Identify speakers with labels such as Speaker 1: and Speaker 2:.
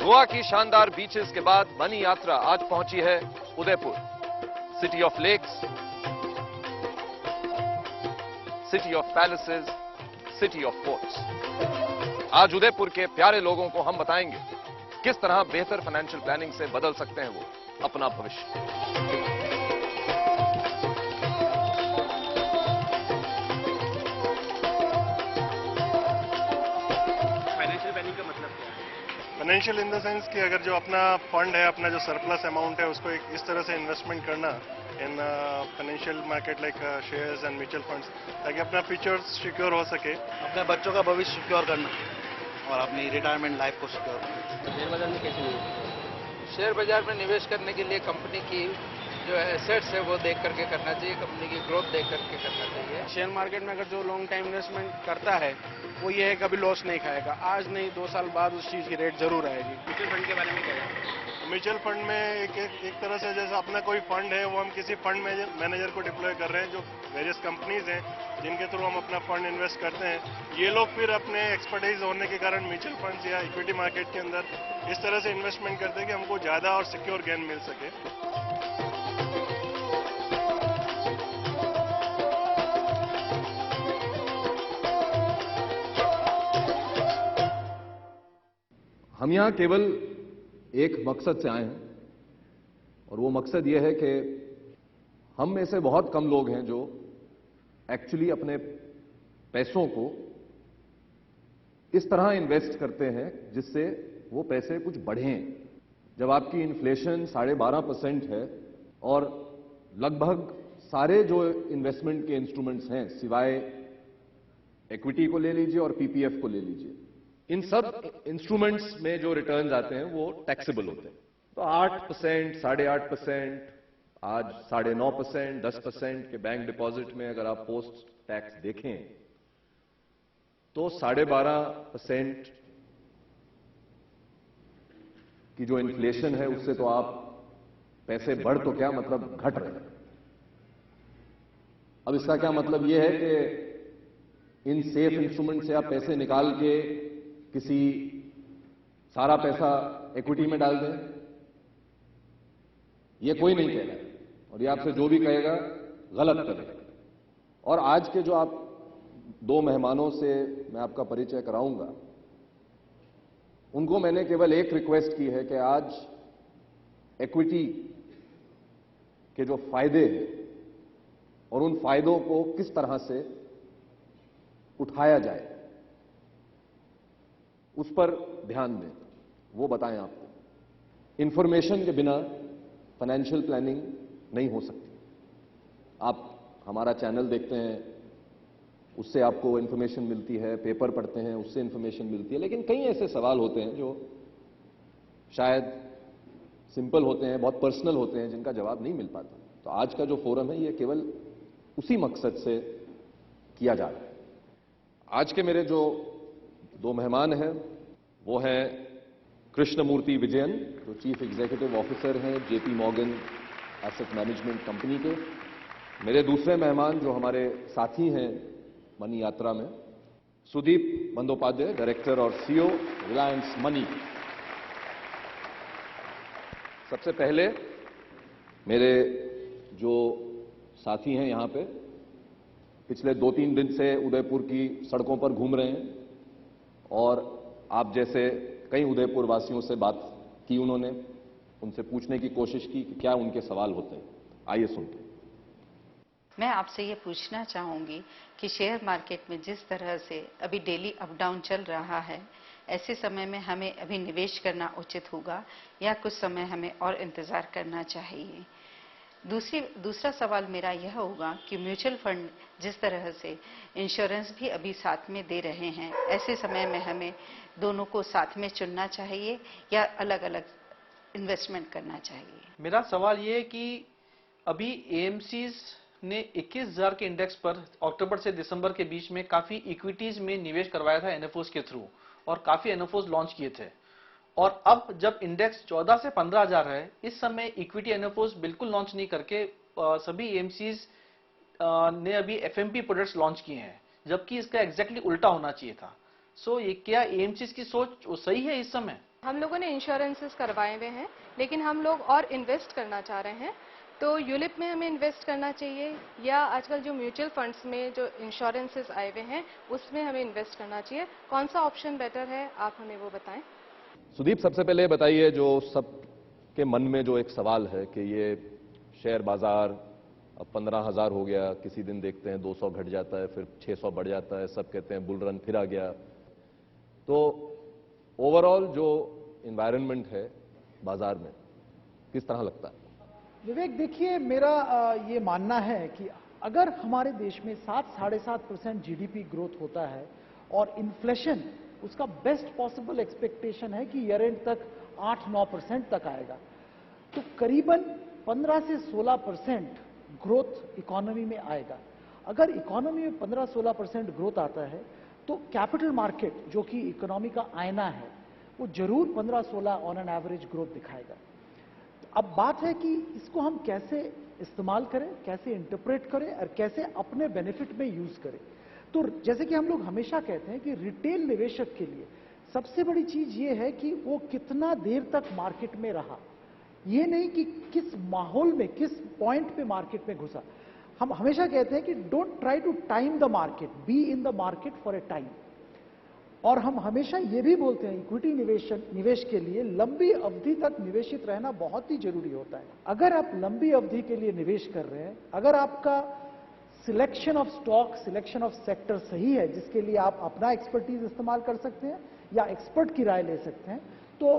Speaker 1: गोवा की शानदार बीचेस के बाद मनी यात्रा आज पहुंची है Udaipur, city of lakes, city of palaces, city of ports. आज उदयपुर के प्यारे लोगों को हम बताएंगे किस तरह बेहतर फाइनेंशियल प्लानिंग से बदल सकते हैं वो अपना भविष्य।
Speaker 2: फाइनेंशियल इन द सेंस कि अगर जो अपना फंड है, अपना जो सरप्लस अमाउंट है, उसको एक इस तरह से इन्वेस्टमेंट करना in financial market like shares and mutual funds, ताकि अपना फ्यूचर सिक्योर हो सके,
Speaker 3: अपने बच्चों का भविष्य सिक्योर करना और अपनी रिटायरमेंट लाइफ को सिक्योर करना।
Speaker 4: शेयर बाजार में कैसे निवेश? शेयर बाजार में निवेश करने के लिए कंपनी की जो एसेट्स है वो देख करके करना चाहिए, कंपनी की ग्रोथ देख करके करना चाहिए।
Speaker 5: शेयर मार्केट में अगर जो लॉन्ग टाइम इन्वेस्टमेंट करता है वो ये है कभी लॉस नहीं खाएगा, आज नहीं 2 साल बाद उस चीज की रेट जरूर आएगी।
Speaker 4: म्यूचुअल फंड के बारे में क्या है?
Speaker 2: म्यूचुअल फंड में एक तरह से जैसे अपना कोई फंड है वो हम किसी फंड मैनेजर को डिप्लॉय कर रहे हैं, जो वेरियस कंपनीज हैं जिनके थ्रू हम अपना फंड इन्वेस्ट करते हैं। ये लोग फिर अपने एक्सपर्टाइज होने के कारण म्यूचुअल फंड्स या इक्विटी मार्केट के अंदर इस तरह से इन्वेस्टमेंट करते हैं कि हमको ज्यादा और सिक्योर गेन मिल सके।
Speaker 1: हम यहां केवल एक मकसद से आए हैं और वो मकसद ये है कि हम में से बहुत कम लोग हैं जो एक्चुअली अपने पैसों को इस तरह इन्वेस्ट करते हैं जिससे वो पैसे कुछ बढ़ें। जब आपकी इन्फ्लेशन 12.5% है और लगभग सारे जो इन्वेस्टमेंट के इंस्ट्रूमेंट्स हैं, सिवाय इक्विटी को ले लीजिए और पीपीएफ को ले लीजिए, इन सब इंस्ट्रूमेंट्स में जो रिटर्न्स आते हैं वो टैक्सेबल होते हैं। तो 8%, 8.5%, आज 9.5%, 10% के बैंक डिपॉजिट में अगर आप पोस्ट टैक्स देखें तो 12.5% की जो इन्फ्लेशन है उससे तो आप पैसे बढ़ तो क्या मतलब घट रहे हैं। अब इसका क्या मतलब यह है कि इन सेफ इंस्ट्रूमेंट से आप पैसे निकाल के किसी सारा पैसा इक्विटी में डाल दें, ये कोई नहीं कह रहा है और ये आपसे जो भी कहेगा गलत करेगा। और आज के जो आप 2 मेहमानों से मैं आपका परिचय कराऊंगा, उनको मैंने केवल एक रिक्वेस्ट की है कि आज इक्विटी के जो फायदे हैं और उन फायदों को किस तरह से उठाया जाए उस पर ध्यान दें, वो बताएं आपको। इंफॉर्मेशन के बिना फाइनेंशियल प्लानिंग नहीं हो सकती। आप हमारा चैनल देखते हैं, उससे आपको इंफॉर्मेशन मिलती है, पेपर पढ़ते हैं, उससे इंफॉर्मेशन मिलती है, लेकिन कई ऐसे सवाल होते हैं जो शायद सिंपल होते हैं, बहुत पर्सनल होते हैं, जिनका जवाब नहीं मिल पाता। तो आज का जो फोरम है ये केवल उसी मकसद से किया जा रहा है। आज के मेरे जो 2 मेहमान हैं वो हैं कृष्णमूर्ति विजयन, जो चीफ एग्जीक्यूटिव ऑफिसर हैं JP Morgan asset management company के। मेरे दूसरे मेहमान जो हमारे साथी हैं मनी यात्रा में, सुदीप बंदोपाध्याय, डायरेक्टर और सीईओ रिलायंस मनी। सबसे पहले मेरे जो साथी हैं यहां पे, पिछले 2-3 दिन से उदयपुर की सड़कों पर घूम रहे हैं और आप जैसे कई उदयपुर वासियों से बात की उन्होंने, उनसे पूछने की कोशिश की कि क्या उनके सवाल होते हैं। आइए सुनते हैं।
Speaker 6: मैं आपसे ये पूछना चाहूंगी कि शेयर मार्केट में जिस तरह से अभी डेली अप डाउन चल रहा है, ऐसे समय में हमें अभी निवेश करना उचित होगा या कुछ समय हमें और इंतजार करना चाहिए? दूसरा सवाल मेरा यह होगा कि म्यूचुअल फंड जिस तरह से इंश्योरेंस भी अभी साथ में दे रहे हैं, ऐसे समय में हमें दोनों को साथ में चुनना चाहिए या अलग अलग इन्वेस्टमेंट करना चाहिए?
Speaker 7: मेरा सवाल ये है कि अभी एएमसीज ने 21,000 के इंडेक्स पर अक्टूबर से दिसंबर के बीच में काफी इक्विटीज में निवेश करवाया था एनएफओज के थ्रू और काफी एनएफओज लॉन्च किए थे। और अब जब इंडेक्स 14 से 15,000 है, इस समय इक्विटी एनएफओज बिल्कुल लॉन्च नहीं करके सभी एएमसीज ने अभी एफएमपी प्रोडक्ट्स लॉन्च किए हैं, जबकि इसका एग्जैक्टली उल्टा होना चाहिए था। सो ये क्या एएमसीज की सोच सही है इस समय?
Speaker 8: हम लोगों ने इंश्योरेंसेस करवाए हुए हैं, लेकिन हम लोग और इन्वेस्ट करना चाह रहे हैं। तो यूलिप में हमें इन्वेस्ट करना चाहिए या आजकल जो म्यूचुअल फंड्स में जो इंश्योरेंसेस आए हुए हैं उसमें हमें इन्वेस्ट करना चाहिए? कौन सा ऑप्शन बेटर है, आप हमें वो बताएं।
Speaker 1: सुदीप, सबसे पहले बताइए, जो सबके मन में जो एक सवाल है कि ये शेयर बाजार अब 15,000 हो गया, किसी दिन देखते हैं 200 घट जाता है, फिर 600 बढ़ जाता है, सब कहते हैं बुल रन फिर आ गया। तो ओवरऑल जो एनवायरनमेंट है बाजार में, किस तरह लगता है?
Speaker 9: विवेक, देखिए, मेरा ये मानना है कि अगर हमारे देश में 7-7.5% जीडीपी ग्रोथ होता है और इन्फ्लेशन उसका बेस्ट पॉसिबल एक्सपेक्टेशन है कि ईयर एंड तक 8-9% तक आएगा, तो करीबन 15 से 16% ग्रोथ इकोनॉमी में आएगा। अगर इकोनॉमी में 15-16% ग्रोथ आता है तो कैपिटल मार्केट, जो कि इकोनॉमी का आईना है, वो जरूर 15-16 ऑन एन एवरेज ग्रोथ दिखाएगा। अब बात है कि इसको हम कैसे इस्तेमाल करें, कैसे इंटरप्रेट करें और कैसे अपने बेनिफिट में यूज करें। तो जैसे कि हम लोग हमेशा कहते हैं कि रिटेल निवेशक के लिए सबसे बड़ी चीज ये है कि वो कितना देर तक मार्केट में रहा, ये नहीं कि किस माहौल में, किस पॉइंट पे मार्केट में घुसा। हम हमेशा कहते हैं कि don't try to time the market, be in the market for a time. और हम हमेशा ये भी बोलते हैं इक्विटी निवेश के लिए लंबी अवधि तक निवेशित रहना बहुत ही जरूरी होता है। अगर आप लंबी अवधि के लिए निवेश कर रहे हैं, अगर आपका selection of stock, selection of sector सही है, जिसके लिए आप अपना एक्सपर्टीज इस्तेमाल कर सकते हैं या एक्सपर्ट की राय ले सकते हैं, तो